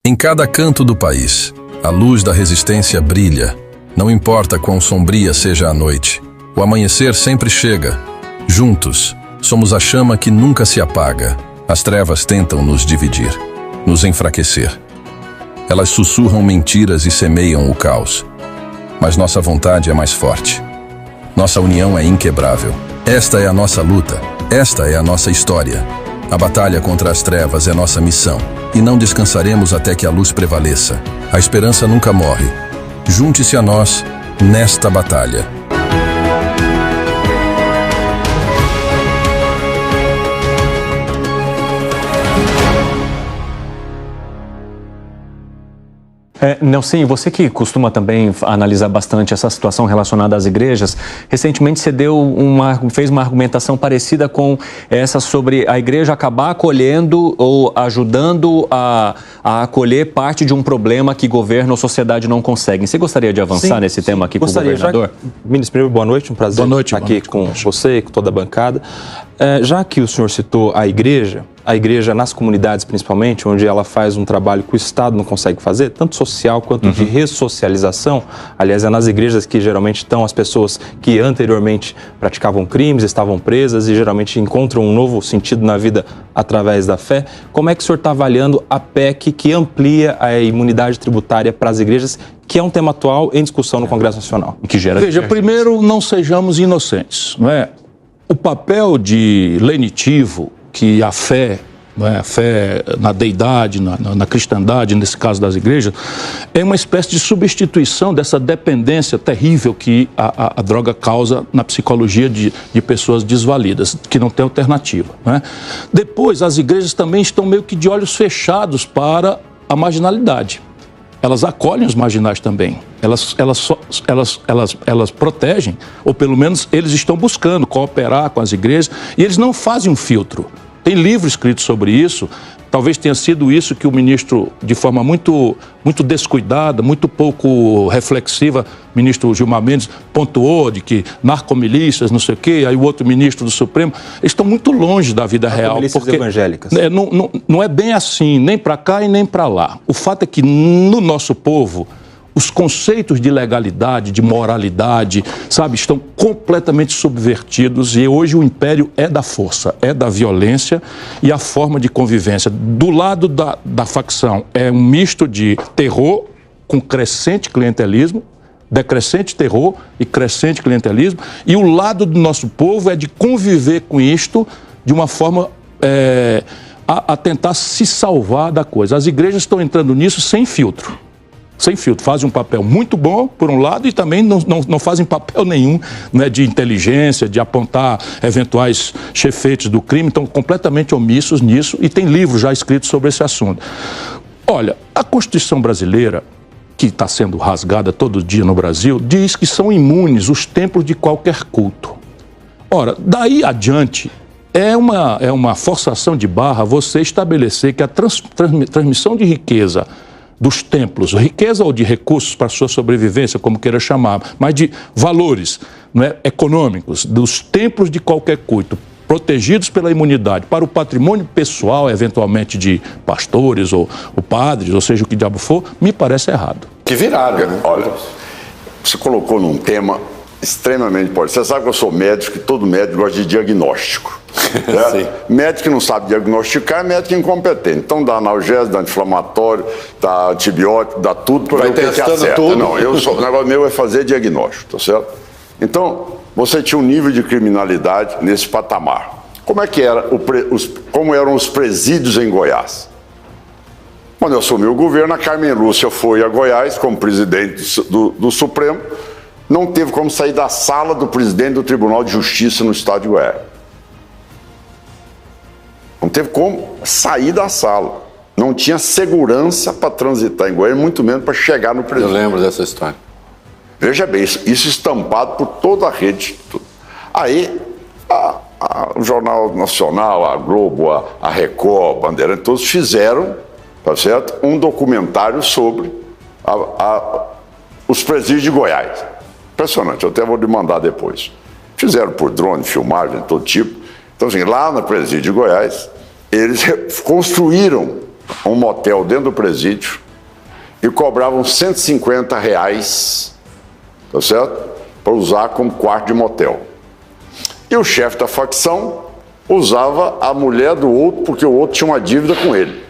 Em cada canto do país, a luz da resistência brilha. Não importa quão sombria seja a noite, o amanhecer sempre chega. Juntos, somos a chama que nunca se apaga. As trevas tentam nos dividir, nos enfraquecer. Elas sussurram mentiras e semeiam o caos. Mas nossa vontade é mais forte. Nossa união é inquebrável. Esta é a nossa luta. Esta é a nossa história. A batalha contra as trevas é nossa missão. E não descansaremos até que a luz prevaleça. A esperança nunca morre. Junte-se a nós nesta batalha. Nelson, você que costuma também analisar bastante essa situação relacionada às igrejas, recentemente você fez uma argumentação parecida com essa sobre a igreja acabar acolhendo ou ajudando a acolher parte de um problema que governo ou sociedade não conseguem. Você gostaria de avançar nesse tema aqui com o governador? Ministro, primeiro, boa noite, um prazer estar aqui com você e com toda a bancada. Já que o senhor citou a igreja nas comunidades principalmente, onde ela faz um trabalho que o Estado não consegue fazer, tanto social quanto de ressocialização. Aliás, é nas igrejas que geralmente estão as pessoas que anteriormente praticavam crimes, estavam presas e geralmente encontram um novo sentido na vida através da fé. Como é que o senhor está avaliando a PEC que amplia a imunidade tributária para as igrejas, que é um tema atual em discussão no Congresso Nacional? E que gera... Veja, primeiro, não sejamos inocentes, não é? O papel de lenitivo que a fé, não é? A fé na deidade, na cristandade, nesse caso das igrejas, é uma espécie de substituição dessa dependência terrível que a droga causa na psicologia de pessoas desvalidas, que não tem alternativa, não é? Depois, as igrejas também estão meio que de olhos fechados para a marginalidade. Elas acolhem os marginais também, elas protegem, ou pelo menos eles estão buscando cooperar com as igrejas, e eles não fazem um filtro. Tem livro escrito sobre isso, talvez tenha sido isso que o ministro, de forma muito descuidada, muito pouco reflexiva, ministro Gilmar Mendes, pontuou de que narcomilícias, não sei o quê, aí o outro ministro do Supremo, eles estão muito longe da vida real. Porque evangélicas. Não é bem assim, nem para cá e nem para lá. O fato é que no nosso povo, os conceitos de legalidade, de moralidade, sabe, estão completamente subvertidos e hoje o império é da força, é da violência e a forma de convivência. Do lado da facção é um misto de terror com crescente clientelismo, decrescente terror e crescente clientelismo, e o lado do nosso povo é de conviver com isto de uma forma a tentar se salvar da coisa. As igrejas estão entrando nisso sem filtro. Fazem um papel muito bom, por um lado, e também não fazem papel nenhum, né, de inteligência, de apontar eventuais chefeiros do crime, estão completamente omissos nisso, e tem livros já escritos sobre esse assunto. Olha, a Constituição brasileira, que está sendo rasgada todo dia no Brasil, diz que são imunes os templos de qualquer culto. Ora, daí adiante, é uma forçação de barra você estabelecer que a transmissão de riqueza dos templos, riqueza ou de recursos para a sua sobrevivência, como queira chamar, mas de valores, não é, econômicos, dos templos de qualquer culto, protegidos pela imunidade, para o patrimônio pessoal, eventualmente de pastores ou padres, ou seja, o que diabo for, me parece errado. Que viraram, né? Olha, você colocou num tema extremamente importante. Você sabe que eu sou médico, que todo médico gosta de diagnóstico. Né? Médico que não sabe diagnosticar é médico incompetente. Então dá analgésico, dá inflamatório, dá antibiótico, dá tudo para ver o que acerta. Tudo. Não, o negócio meu é fazer diagnóstico, tá certo? Então, você tinha um nível de criminalidade nesse patamar. Como é que era como eram os presídios em Goiás? Quando eu assumi o governo, a Carmen Lúcia foi a Goiás como presidente do Supremo, não teve como sair da sala do presidente do Tribunal de Justiça no estado de Goiás. Não teve como sair da sala. Não tinha segurança para transitar em Goiás, muito menos para chegar no presídio. Eu lembro dessa história. Veja bem, isso estampado por toda a rede. Aí, o Jornal Nacional, a Globo, a Record, a Bandeirante, todos fizeram, tá certo, um documentário sobre os presídios de Goiás. Impressionante, eu até vou lhe mandar depois. Fizeram por drone, filmagem de todo tipo. Então, assim, lá no presídio de Goiás, eles construíram um motel dentro do presídio e cobravam R$150, tá certo? Para usar como quarto de motel. E o chefe da facção usava a mulher do outro porque o outro tinha uma dívida com ele.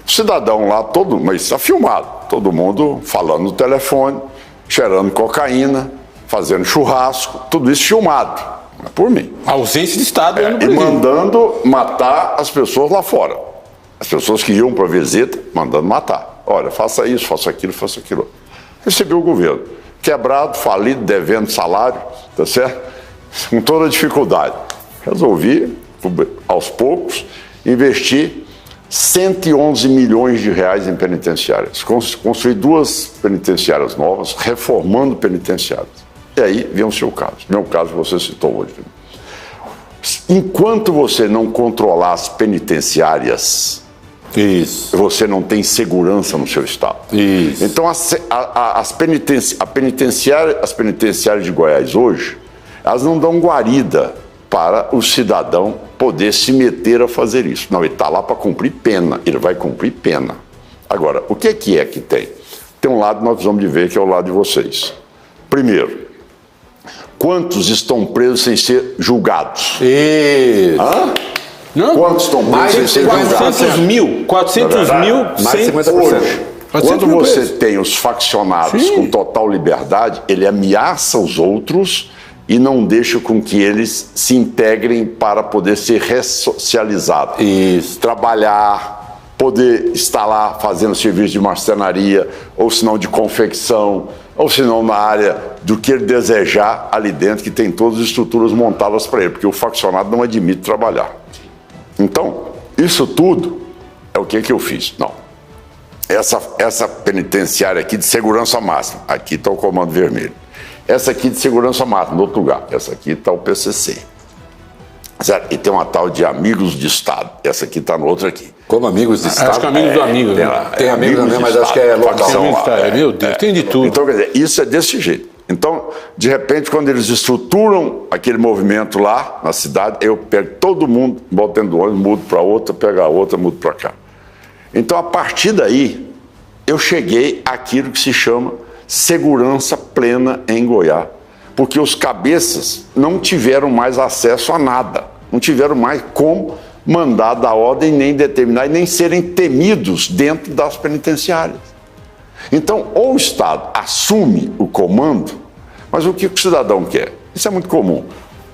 O cidadão lá, mas está filmado, todo mundo falando no telefone, cheirando cocaína, fazendo churrasco, tudo isso filmado, por mim. A ausência de Estado no Brasil. E mandando matar as pessoas lá fora. As pessoas que iam para a visita, mandando matar. Olha, faça isso, faça aquilo, faça aquilo. Recebi o governo. Quebrado, falido, devendo salário, tá certo? Com toda a dificuldade. Resolvi, aos poucos, investir R$111 milhões em penitenciárias. Construí 2 penitenciárias novas, reformando penitenciárias. E aí vem o seu caso. Meu caso você citou hoje. Enquanto você não controlar as penitenciárias, você não tem segurança no seu estado. Isso. Então as penitenciárias de Goiás hoje, elas não dão guarida para o cidadão poder se meter a fazer isso. Não, ele está lá para cumprir pena, ele vai cumprir pena. Agora, o que é que tem? Tem um lado que nós vamos ver, que é o lado de vocês. Primeiro, quantos estão presos sem ser julgados? Isso. Hã? Não, quantos estão presos sem ser julgados? 400 mil, mais de 50%. Hoje, quando você tem os faccionados com total liberdade, ele ameaça os outros e não deixa com que eles se integrem para poder ser ressocializados. Isso. Trabalhar, poder estar lá fazendo serviço de marcenaria, ou se não de confecção, ou se não na área do que ele desejar ali dentro, que tem todas as estruturas montadas para ele, porque o faccionado não admite trabalhar. Então, isso tudo é o que eu fiz. Não. Essa penitenciária aqui de segurança máxima, aqui está o Comando Vermelho. Essa aqui de segurança máxima, no outro lugar. Essa aqui está o PCC. Certo? E tem uma tal de Amigos de Estado. Essa aqui está no outro aqui. Como Amigos de Estado? Acho que Amigos do Amigo. Tem Amigos também, mas acho que é local. Meu Deus, tem de tudo. Então, quer dizer, isso é desse jeito. Então, de repente, quando eles estruturam aquele movimento lá na cidade, eu pego todo mundo, boto dentro do ônibus, mudo para outra, pego a outra, mudo para cá. Então, a partir daí, eu cheguei àquilo que se chama segurança plena em Goiás. Porque os cabeças não tiveram mais acesso a nada. Não tiveram mais como mandar dar ordem, nem determinar, e nem serem temidos dentro das penitenciárias. Então, ou o Estado assume o comando, mas o que o cidadão quer? Isso é muito comum.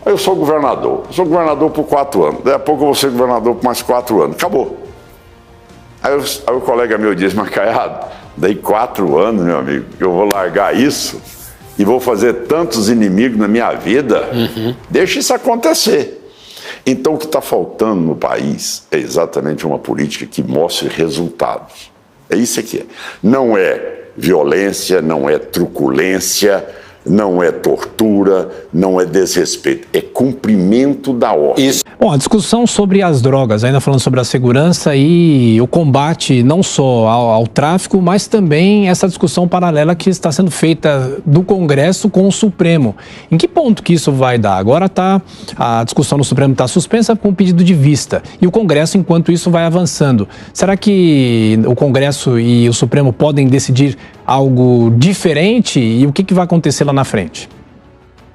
Eu sou governador por 4 anos, daqui a pouco eu vou ser governador por mais 4 anos, acabou. Aí o colega meu diz, mas Caiado, daí 4 anos, meu amigo, eu vou largar isso e vou fazer tantos inimigos na minha vida, deixa isso acontecer. Então o que está faltando no país é exatamente uma política que mostre resultados. É isso aqui. Não é violência, não é truculência, não é tortura, não é desrespeito, é cumprimento da ordem. Isso. Bom, a discussão sobre as drogas, ainda falando sobre a segurança e o combate não só ao tráfico, mas também essa discussão paralela que está sendo feita do Congresso com o Supremo. Em que ponto que isso vai dar? Agora a discussão no Supremo está suspensa com um pedido de vista e o Congresso, enquanto isso, vai avançando. Será que o Congresso e o Supremo podem decidir algo diferente e o que vai acontecer lá na frente?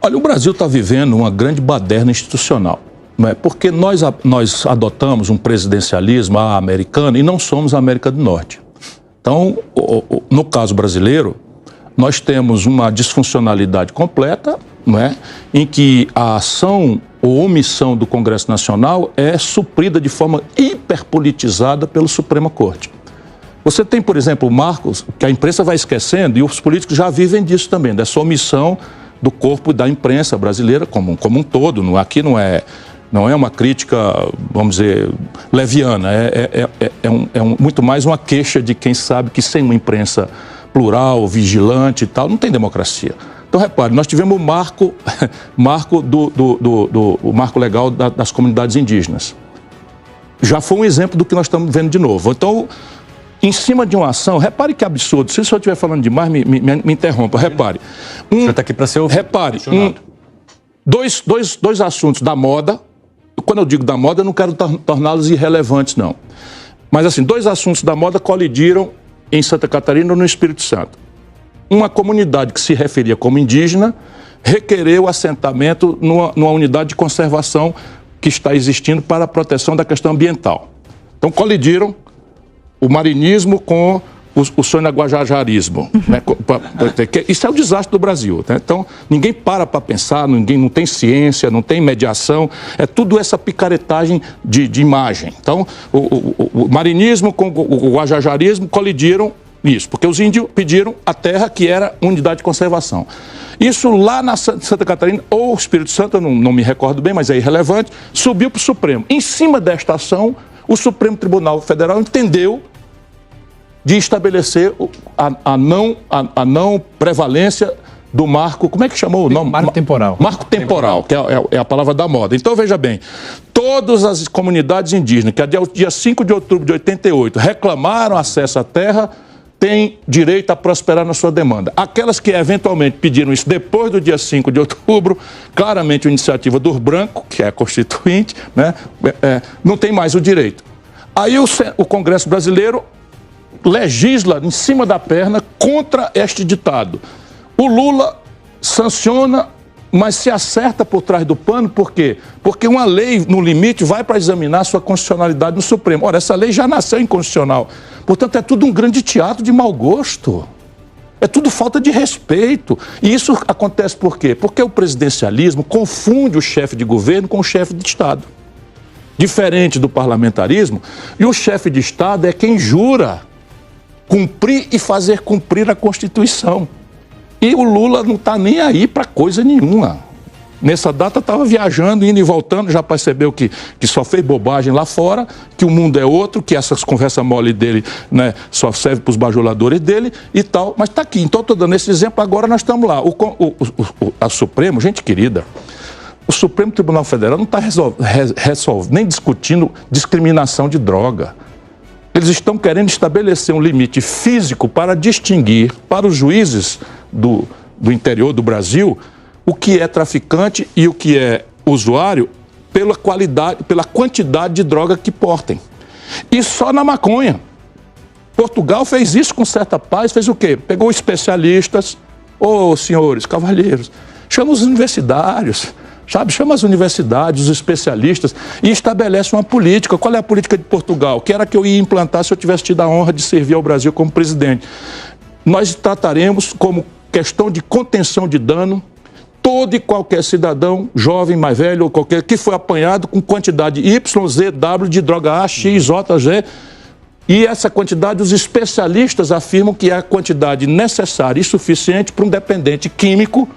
Olha, o Brasil está vivendo uma grande baderna institucional, não é? Porque nós adotamos um presidencialismo americano e não somos a América do Norte. Então, no caso brasileiro, nós temos uma disfuncionalidade completa, não é? Em que a ação ou omissão do Congresso Nacional é suprida de forma hiperpolitizada pela Suprema Corte. Você tem, por exemplo, marcos que a imprensa vai esquecendo e os políticos já vivem disso também, dessa omissão do corpo da imprensa brasileira como um todo. Aqui não é uma crítica, vamos dizer, leviana, muito mais uma queixa de quem sabe que sem uma imprensa plural, vigilante e tal, não tem democracia. Então, repare, nós tivemos o marco legal das comunidades indígenas. Já foi um exemplo do que nós estamos vendo de novo. Então, em cima de uma ação, repare que absurdo. Se o senhor estiver falando demais, me interrompa. Repare. O senhor está aqui para ser ouvido. Repare, dois assuntos da moda. Quando eu digo da moda, eu não quero torná-los irrelevantes, não. Mas assim, 2 assuntos da moda colidiram em Santa Catarina e no Espírito Santo. Uma comunidade que se referia como indígena requereu assentamento numa unidade de conservação que está existindo para a proteção da questão ambiental. Então colidiram o marinismo com o sonaguajajarismo. Né? Isso é o desastre do Brasil. Né? Então ninguém para pensar, ninguém, não tem ciência, não tem mediação, é tudo essa picaretagem de imagem. Então o marinismo com o guajajarismo colidiram nisso, porque os índios pediram a terra que era unidade de conservação. Isso lá na Santa Catarina, ou Espírito Santo, eu não me recordo bem, mas é irrelevante, subiu para o Supremo. Em cima desta ação, o Supremo Tribunal Federal entendeu de estabelecer a não prevalência do marco, como é que chamou o nome? Marco temporal. Marco temporal, que é a palavra da moda. Então, veja bem, todas as comunidades indígenas que até o dia 5 de outubro de 88 reclamaram acesso à terra, têm direito a prosperar na sua demanda. Aquelas que eventualmente pediram isso depois do dia 5 de outubro, claramente a iniciativa do branco, que é a constituinte, né, não tem mais o direito. Aí o Congresso brasileiro legisla em cima da perna contra este ditado. O Lula sanciona, mas se acerta por trás do pano, por quê? Porque uma lei, no limite, vai para examinar sua constitucionalidade no Supremo. Ora, essa lei já nasceu inconstitucional. Portanto, é tudo um grande teatro de mau gosto. É tudo falta de respeito. E isso acontece por quê? Porque o presidencialismo confunde o chefe de governo com o chefe de Estado. Diferente do parlamentarismo, e o chefe de Estado é quem jura cumprir e fazer cumprir a Constituição. E o Lula não está nem aí para coisa nenhuma. Nessa data estava viajando, indo e voltando, já percebeu que só fez bobagem lá fora, que o mundo é outro, que essas conversas mole dele, né, só serve para os bajuladores dele e tal. Mas está aqui. Então estou dando esse exemplo, agora nós estamos lá. A Supremo, gente querida, o Supremo Tribunal Federal não está nem discutindo discriminação de droga. Eles estão querendo estabelecer um limite físico para distinguir para os juízes do interior do Brasil o que é traficante e o que é usuário pela qualidade, pela quantidade de droga que portem. E só na maconha. Portugal fez isso com certa paz, fez o quê? Pegou especialistas, senhores, cavalheiros, chama os universitários, sabe? Chama as universidades, os especialistas e estabelece uma política. Qual é a política de Portugal? Que era que eu ia implantar se eu tivesse tido a honra de servir ao Brasil como presidente. Nós trataremos como questão de contenção de dano todo e qualquer cidadão, jovem, mais velho ou qualquer, que foi apanhado com quantidade Y, Z, W de droga A, X, J, G. E essa quantidade, os especialistas afirmam que é a quantidade necessária e suficiente para um dependente químico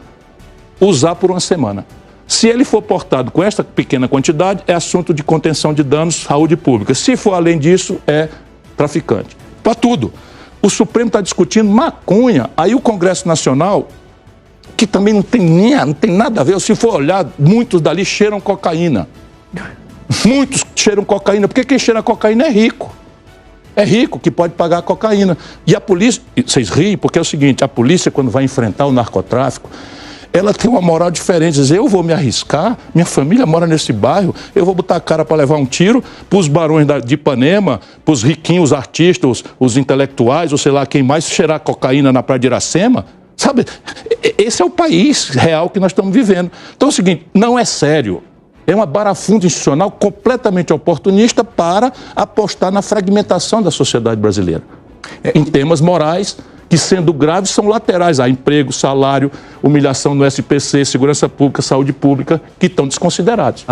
usar por uma semana. Se ele for portado com esta pequena quantidade, é assunto de contenção de danos, saúde pública. Se for além disso, é traficante. Para tudo. O Supremo está discutindo maconha. Aí o Congresso Nacional, que também não tem nada a ver, se for olhar, muitos dali cheiram cocaína. Muitos cheiram cocaína, porque quem cheira cocaína é rico. É rico que pode pagar a cocaína. E a polícia, vocês riem, porque é o seguinte, a polícia quando vai enfrentar o narcotráfico, ela tem uma moral diferente, dizer, eu vou me arriscar, minha família mora nesse bairro, eu vou botar a cara para levar um tiro para os barões de Ipanema, para os riquinhos, os artistas, os intelectuais, ou sei lá quem mais, cheirar cocaína na Praia de Iracema, sabe? Esse é o país real que nós estamos vivendo. Então é o seguinte, não é sério, é uma barafunda institucional completamente oportunista para apostar na fragmentação da sociedade brasileira, em temas morais, que sendo graves são laterais a emprego, salário, humilhação no SPC, segurança pública, saúde pública, que estão desconsiderados.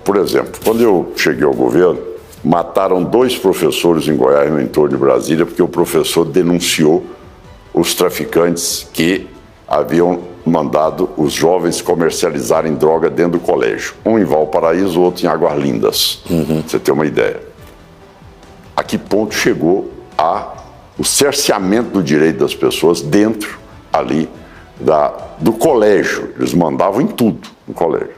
Por exemplo, quando eu cheguei ao governo, mataram 2 professores em Goiás, no entorno de Brasília, porque o professor denunciou os traficantes que haviam mandado os jovens comercializarem droga dentro do colégio. Um em Valparaíso, outro em Águas Lindas. Você tem uma ideia. A que ponto chegou o cerceamento do direito das pessoas dentro ali do colégio. Eles mandavam em tudo no colégio.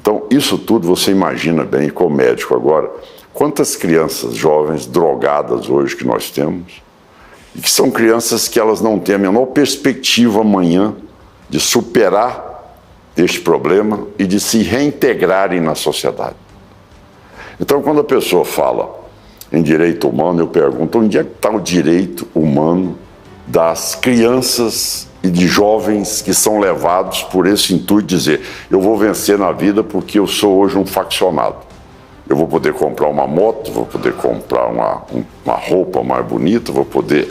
Então, isso tudo você imagina bem, como médico agora, quantas crianças jovens drogadas hoje que nós temos, e que são crianças que elas não têm a menor perspectiva amanhã de superar este problema e de se reintegrarem na sociedade. Então, quando a pessoa fala em direito humano, eu pergunto, onde é que está o direito humano das crianças e de jovens que são levados por esse intuito de dizer, eu vou vencer na vida porque eu sou hoje um faccionado. Eu vou poder comprar uma moto, vou poder comprar uma roupa mais bonita, vou poder